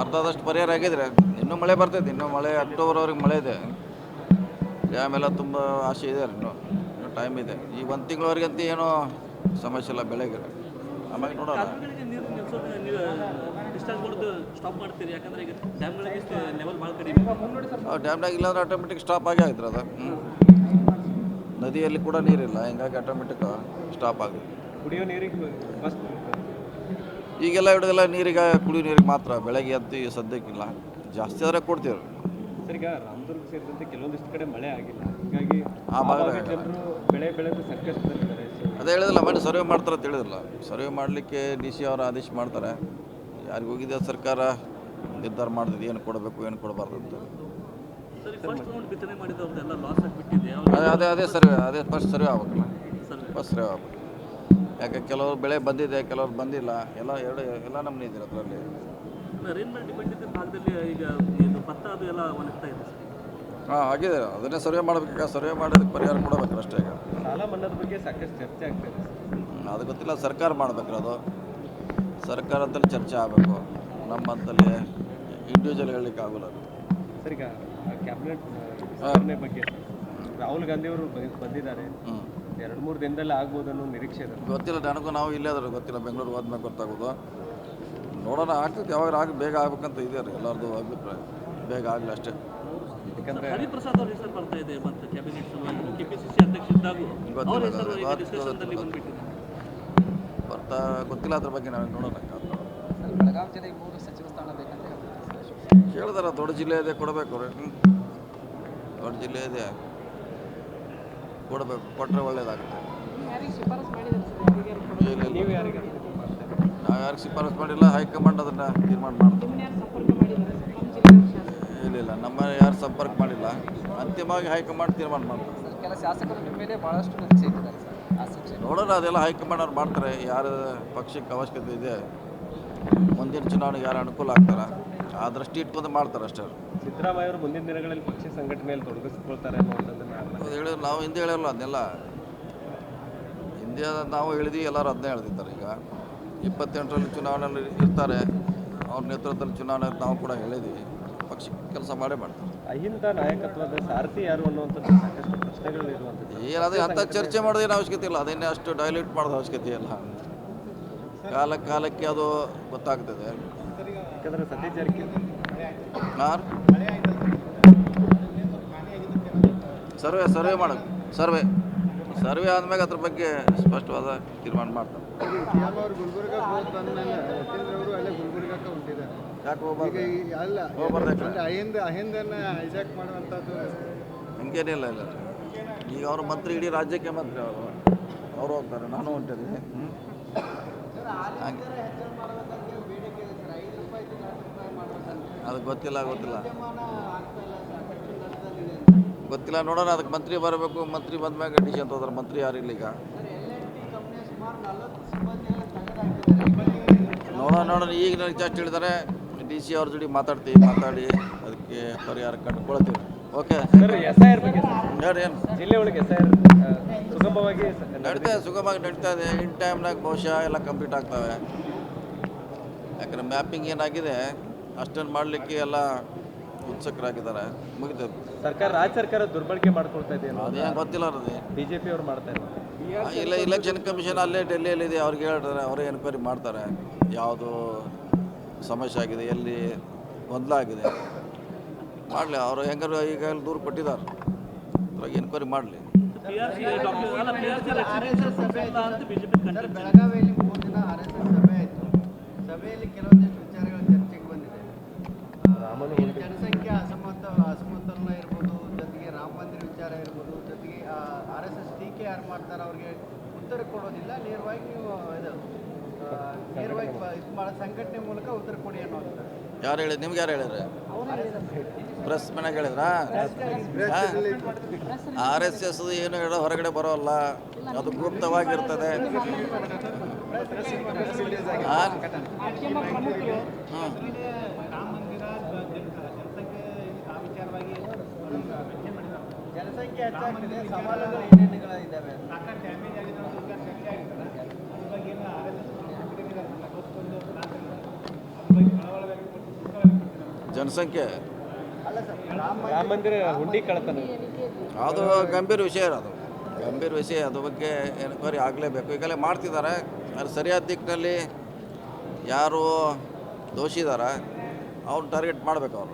ಅರ್ಧದಷ್ಟು ಪರಿಹಾರ ಆಗಿದ್ರೆ ಇನ್ನೂ ಮಳೆ ಬರ್ತೈತೆ. ಇನ್ನೂ ಮಳೆ ಅಕ್ಟೋಬರ್ವರೆಗೆ ಮಳೆ ಇದೆ. ಡ್ಯಾಮ್ ಎಲ್ಲ ತುಂಬ ಆಸೆ ಇದೆ. ಇನ್ನೂ ಟೈಮ್ ಇದೆ. ಈ ಒಂದು ತಿಂಗಳವರೆಗಂತೂ ಏನೂ ಸಮಸ್ಯೆ ಇಲ್ಲ ಬೆಳೆಗೆ. ಆಮೇಲೆ ನೋಡೋಣ. ಕಾಲುವೆಗಳಿಗೆ ನೀರು ನಿಲ್ಲಿಸೋದು ನೀವು ಡಿಸ್ಚಾರ್ಜ್ ಮಾಡೋದು ಸ್ಟಾಪ್ ಮಾಡ್ತೀರಿ, ಯಾಕಂದರೆ ಈಗ ಡ್ಯಾಮ್ಗಳಿಗೆ ಲೆವೆಲ್ ಭಾಳ ಕಡಿಮೆ. ಡ್ಯಾಮ್ನಾಗ ಇಲ್ಲಾಂದ್ರೆ ಆಟೋಮೆಟಿಕ್ ಸ್ಟಾಪ್ ಆಗೇ ಆಯ್ತು ಅದು. ನದಿಯಲ್ಲಿ ಕೂಡ ನೀರಿಲ್ಲ, ಹಿಂಗಾಗಿ ಆಟೋಮೆಟಿಕ್ ಸ್ಟಾಪ್ ಆಗಿದೆ. ಕುಡಿಯೋ ನೀರಿಗೆ ಈಗೆಲ್ಲ ಹಿಡಿದೆಲ್ಲ ನೀರಿಗೆ ಕುಡಿಯೋ ನೀರಿಗೆ ಮಾತ್ರ, ಬೆಳಗ್ಗೆ ಅಂತೂ ಸದ್ಯಕ್ಕಿಲ್ಲ. ಜಾಸ್ತಿ ಆದರೆ ಕೊಡ್ತೀವಿ. ಸರ್, ಈಗ ರಾಮದುರ್ಗ ಸೇರಿದಂತೆ ಕೆಲವೊಂದಿಷ್ಟು ಕಡೆ ಮಳೆ ಆಗಿಲ್ಲ, ಹೀಗಾಗಿ ಆ ಭಾಗದ ಜನರು ಬೆಳೆ ಬೆಳೆದು ಸಂಕಷ್ಟದಲ್ಲಿದ್ದಾರೆ. ಅದೇ ಹೇಳಿದಿಲ್ಲ, ಮನೆ ಸರ್ವೆ ಮಾಡ್ತಾರೆ ಅಂತ ಹೇಳಿದಿಲ್ಲ. ಸರ್ವೆ ಮಾಡಲಿಕ್ಕೆ ಡಿ ಸಿ ಅವರು ಆದೇಶ ಮಾಡ್ತಾರೆ. ಯಾರಿಗೆ ಹೋಗಿದೆ ಸರ್ಕಾರ ನಿರ್ಧಾರ ಮಾಡ್ತಿದ್ದು ಏನು ಕೊಡಬೇಕು ಏನು ಕೊಡಬಾರ್ದು ಅಂತ. ಅದೇ ಸರ್ವೆ, ಅದೇ ಫಸ್ಟ್ ಸರ್ವೆ ಆಗ್ಬೇಕಲ್ಲ. ಫಸ್ಟ್ ಸರ್ವೆ ಆಗ್ಬೇಕು. ಯಾಕೆ ಕೆಲವರು ಬೆಳೆ ಬಂದಿದೆ, ಕೆಲವ್ರು ಬಂದಿಲ್ಲ. ಎಲ್ಲ ನಮ್ಮನೆ ಇದ್ದೀರ ಅದರಲ್ಲಿ. ಹಾಂ, ಆಗಿದೆ. ಅದನ್ನೇ ಸರ್ವೆ ಮಾಡಬೇಕು. ಸರ್ವೆ ಮಾಡೋದಕ್ಕೆ ಪರಿಹಾರ ಕೊಡಬೇಕು ಅಷ್ಟೇ. ಈಗ ಸಾಲ ಮನ್ನಾದ ಬಗ್ಗೆ ಸಾಕಷ್ಟು ಚರ್ಚೆ ಆಗ್ತಾಯಿದೆ. ಅದು ಗೊತ್ತಿಲ್ಲ, ಸರ್ಕಾರ ಮಾಡಬೇಕು. ಅದು ಸರ್ಕಾರದಲ್ಲಿ ಚರ್ಚೆ ಆಗಬೇಕು. ನಮ್ಮಂತಲ್ಲಿ ಇಂಡಿವಿಜುವಲ್ ಹೇಳಲಿಕ್ಕೆ ಆಗೋಲ್ಲ. ಸರ್, ಈಗ ಕ್ಯಾಬಿನೆಟ್ ವಿಸ್ತರಣೆ ಬಗ್ಗೆ ರಾಹುಲ್ ಗಾಂಧಿ ಅವರು ಬಂದಿದ್ದಾರೆ. 2-3 ದಿನದಲ್ಲಿ ಆಗ್ಬೋದು ಅನ್ನೋ ನಿರೀಕ್ಷೆ ಇದೆ. ಗೊತ್ತಿಲ್ಲ ನನಗೂ. ನಾವು ಇಲ್ಲೇ ಅದ್ರ ಗೊತ್ತಿಲ್ಲ. ಬೆಂಗಳೂರು ಹೋದ್ಮೇಲೆ ಗೊತ್ತಾಗೋದು. ನೋಡೋಣ. ಆಗ್ತದೆ. ಯಾವಾಗ ಬೇಗ ಆಗ್ಬೇಕಂತ ಇದೆ ರೀ ಎಲ್ಲರದು ಅಭಿಪ್ರಾಯ. ಬೇಗ ಆಗಲಿ ಅಷ್ಟೇ. ಯಾಕಂದರೆ ಹರಿಪ್ರಸಾದ್ ಅವ್ರ ಹೆಸರು ಬರ್ತಾ ಇದೆ ಮತ್ತು ಕ್ಯಾಬಿನೆಟ್ ಸಲುವಾಗಿ KPCC ಅಧ್ಯಕ್ಷ ಇದ್ದಾಗ ಗೊತ್ತಿಲ್ಲ ಅದ್ರ ಬಗ್ಗೆ. ನಾವು ನೋಡೋಣ. ಬೆಳಗಾವಿ ಜಿಲ್ಲೆಗೆ 3 ಸಚಿವ ಸ್ಥಾನ ಬೇಕಂತ ಕೇಳಿದಾರೆ. ದೊಡ್ಡ ಜಿಲ್ಲೆ ಇದೆ, ಕೊಡಬೇಕು ರೀ. ದೊಡ್ಡ ಜಿಲ್ಲೆ ಇದೆ, ಕೊಡಬೇಕು. ಕೊಟ್ಟರೆ ಒಳ್ಳೇದಾಗುತ್ತೆ. ನೀವು ಯಾರಿಗೆ ನಾವು ಯಾರಿಗೆ ಶಿಫಾರಸು ಮಾಡಿಲ್ಲ. ಹೈಕಮಾಂಡ್ ಅದನ್ನು ತೀರ್ಮಾನ ಮಾಡ್ತಾರೆ. ಇಲ್ಲ, ನಮ್ಮ ಯಾರು ಸಂಪರ್ಕ ಮಾಡಿಲ್ಲ. ಅಂತಿಮವಾಗಿ ಹೈಕಮಾಂಡ್ ತೀರ್ಮಾನ ಮಾಡ್ತಾರೆ. ಕೆಲ ಶಾಸಕರು ನಿಮ್ಮ ಮೇಲೆ ಭಾಳಷ್ಟು ನಿರೀಕ್ಷೆ ಇಟ್ಟಿದ್ದಾರೆ ಸರ್. ನೋಡೋಣ. ಅದೆಲ್ಲ ಹೈಕಮಾಂಡ್ ಅವ್ರು ಮಾಡ್ತಾರೆ. ಯಾರು ಪಕ್ಷಕ್ಕೆ ಅವಶ್ಯಕತೆ ಇದೆ, ಮುಂದಿನ ಚುನಾವಣೆಗೆ ಯಾರು ಅನುಕೂಲ ಆಗ್ತಾರೆ, ಆ ದೃಷ್ಟಿ ಇಟ್ಕೊಂಡು ಮಾಡ್ತಾರೆ ಅಷ್ಟೇ. ಸಿದ್ದರಾಮಯ್ಯ ಅವರು ಮುಂದಿನ ದಿನಗಳಲ್ಲಿ ಪಕ್ಷ ಸಂಘಟನೆಯಲ್ಲಿ ತೊಡಗಿಸ್ಕೊಳ್ತಾರೆ ಅನ್ನೋದನ್ನು ಹೇಳಿದ್ರು. ನಾವು ಹಿಂದೆ ಹೇಳಿರಲ್ಲ ಅದನ್ನೆಲ್ಲ. ಹಿಂದೆ ನಾವು ಹೇಳಿದ್ವಿ, ಎಲ್ಲರೂ ಅದನ್ನೇ ಹೇಳ್ತಿದ್ದಾರೆ. ಈಗ 28ರಲ್ಲಿ ಚುನಾವಣೆಯಲ್ಲಿ ಇರ್ತಾರೆ. ಅವ್ರ ನೇತೃತ್ವದಲ್ಲಿ ಚುನಾವಣೆ ನಾವು ಕೂಡ ಹೇಳಿದ್ವಿ. ಪಕ್ಷಕ್ಕೆ ಕೆಲಸ ಮಾಡೇ ಮಾಡ್ತಾರೆ. ಅಹಿಂದ ನಾಯಕತ್ವದ ಸಾರಥಿ ಯಾರು ಅನ್ನುವಂಥದ್ದು ಸಾಕಷ್ಟು ಪ್ರಶ್ನೆಗಳು ಇರುವಂಥದ್ದು. ಏನಾದರೂ ಅಂಥ ಚರ್ಚೆ ಮಾಡೋದೇನು ಅವಶ್ಯಕತೆ ಇಲ್ಲ. ಅದನ್ನೇ ಅಷ್ಟು ಡೈಲ್ಯೂಟ್ ಮಾಡೋದು ಅವಶ್ಯಕತೆ ಇಲ್ಲ. ಕಾಲಕ್ಕೆ ಅದು ಗೊತ್ತಾಗ್ತದೆ. ಯಾಕಂದರೆ ಸತೀಶ್ ಜಾರಕಿಹೊಳಿ ಸರ್ವೆ ಮಾಡೋದು. ಸರ್ವೆ ಆದಮೇಲೆ ಅದ್ರ ಬಗ್ಗೆ ಸ್ಪಷ್ಟವಾದ ತೀರ್ಮಾನ ಮಾಡ್ತಾರೆ. ಯಾಕೆ ಹಂಗೇನಿಲ್ಲ. ಇಲ್ಲ, ಈಗ ಅವರು ಮಂತ್ರಿ, ಇಡೀ ರಾಜ್ಯಕ್ಕೆ ಮಂತ್ರಿ. ಅವರು ಹೋಗ್ತಾರೆ, ನಾನು ಹೊಂಟಿದ್ದೀನಿ. ಹಾಗೆ ಅದು ಗೊತ್ತಿಲ್ಲ. ನೋಡೋಣ. ಅದಕ್ಕೆ ಮಂತ್ರಿ ಬರಬೇಕು. ಮಂತ್ರಿ ಬಂದ್ಮ್ಯಾಗ ಡಿಸಿಷನ್ ತಗೋತಾರೆ. ಮಂತ್ರಿ ಯಾರು ಇಲ್ಲ ಈಗ. ನೋಡೋಣ. ಈಗ ನನಗೆ ಜಾಸ್ತಿ ಹೇಳಿದ್ದಾರೆ. DC ಅವ್ರ ಜೊತೆ ಮಾತಾಡಿ ಅದಕ್ಕೆ ಪರಿಹಾರ ಕಂಡುಕೊಳ್ತೀವಿ. ಓಕೆ. ಏನು ಜಿಲ್ಲೆ ಒಳಗೆ ಸುಗಮವಾಗಿ ನಡೀತಾ ಇದೆ. ಇನ್ ಟೈಮ್ನಾಗ ಬಹುಶಃ ಎಲ್ಲ ಕಂಪ್ಲೀಟ್ ಆಗ್ತವೆ. ಯಾಕಂದರೆ ಮ್ಯಾಪಿಂಗ್ ಏನಾಗಿದೆ ಅಷ್ಟನ್ನು ಮಾಡಲಿಕ್ಕೆ ಎಲ್ಲ ಉತ್ಸುಕರಾಗಿದ್ದಾರೆ. ಮುಗಿತದೆ. ರಾಜ್ಯ ಸರ್ಕಾರ ದುರ್ಬಳಕೆ ಮಾಡ್ಕೊಳ್ತಾ ಇದೆ. ಅದೇನು ಗೊತ್ತಿಲ್ಲ. ಅದು BJP ಅವ್ರು ಮಾಡ್ತಾ ಇದ್ದಾರೆ. ಇಲ್ಲ, ಇಲೆಕ್ಷನ್ ಕಮಿಷನ್ ಅಲ್ಲೇ ಡೆಲ್ಲಿಯಲ್ಲಿದೆ. ಅವ್ರಿಗೆ ಹೇಳ್ತಾರೆ, ಅವರೇ ಎನ್ಕ್ವೈರಿ ಮಾಡ್ತಾರೆ. ಯಾವುದು ಸಮಸ್ಯೆ ಆಗಿದೆ, ಎಲ್ಲಿ ಗೊಂದಲ ಆಗಿದೆ ಮಾಡಲಿ. ಅವರು ಹೆಂಗಾರು ಈಗ ದೂರು ಕೊಟ್ಟಿದ್ದಾರೆ. ಅದ್ರಾಗ ಎನ್ಕ್ವೈರಿ ಮಾಡಲಿ. ಬೆಳಗಾವಿಯಲ್ಲಿ 3 ದಿನ RSS ಸಭೆ ಆಯಿತು. ಸಭೆಯಲ್ಲಿ ಕೆಲವೊಂದಿಷ್ಟು ವಿಚಾರಗಳು ಚರ್ಚೆಗೆ ಬಂದಿದೆ. ಜನಸಂಖ್ಯೆ ಅಸಮತೋಲನ ಇರ್ಬೋದು, ಜೊತೆಗೆ ರಾಮ ಮಂದಿರ ವಿಚಾರ ಇರ್ಬೋದು, ಜೊತೆಗೆ RSS ಟೀಕೆ ಯಾರು ಮಾಡ್ತಾರೆ ಅವ್ರಿಗೆ ಉತ್ತರ ಕೊಡೋದಿಲ್ಲ. ನೇರವಾಗಿ ನೀವು ಸಂಘಟನೆ ಮೂಲಕ ಉತ್ತರ ಕೊಡಿ ಅನ್ನೋದು. ಯಾರು ಹೇಳಿದ್ರು? ನಿಮ್ಗೆ ಯಾರು ಹೇಳಿದ್ರೆ? ಪ್ರೆಸ್ ಮನೆಗೆ ಹೇಳಿದ್ರಾ? RSS ಏನು ಹೇಳೋ ಹೊರಗಡೆ ಬರೋಲ್ಲ. ಅದು ಗುಪ್ತವಾಗಿರ್ತದೆ. ಜನಸಂಖ್ಯೆ ಹೆಚ್ಚಾಗ್ತಿದೆ, ಸವಾಲುಗಳು ಏನೇನುಗಳಿದ್ದಾವೆ? ಬಗ್ಗೆ ಜನಸಂಖ್ಯೆ ಅಲ್ಲ ಸರ್ ರಾಮ ಮಂದಿರ ಹುಂಡಿ ಕಳ್ತನ ಅದು ಗಂಭೀರ ವಿಷಯ ಅದು ಗಂಭೀರ ವಿಷಯ. ಅದ್ರ ಬಗ್ಗೆ ಎನ್ಕ್ವೈರಿ ಆಗಲೇಬೇಕು. ಈಗಲೇ ಮಾಡ್ತಿದ್ದಾರೆ. ಅದು ಸರಿಯಾದ ದಿಕ್ಕಿನಲ್ಲಿ ಯಾರು ದೋಷಿದಾರ ಅವ್ರು ಟಾರ್ಗೆಟ್ ಮಾಡಬೇಕು ಅವರು.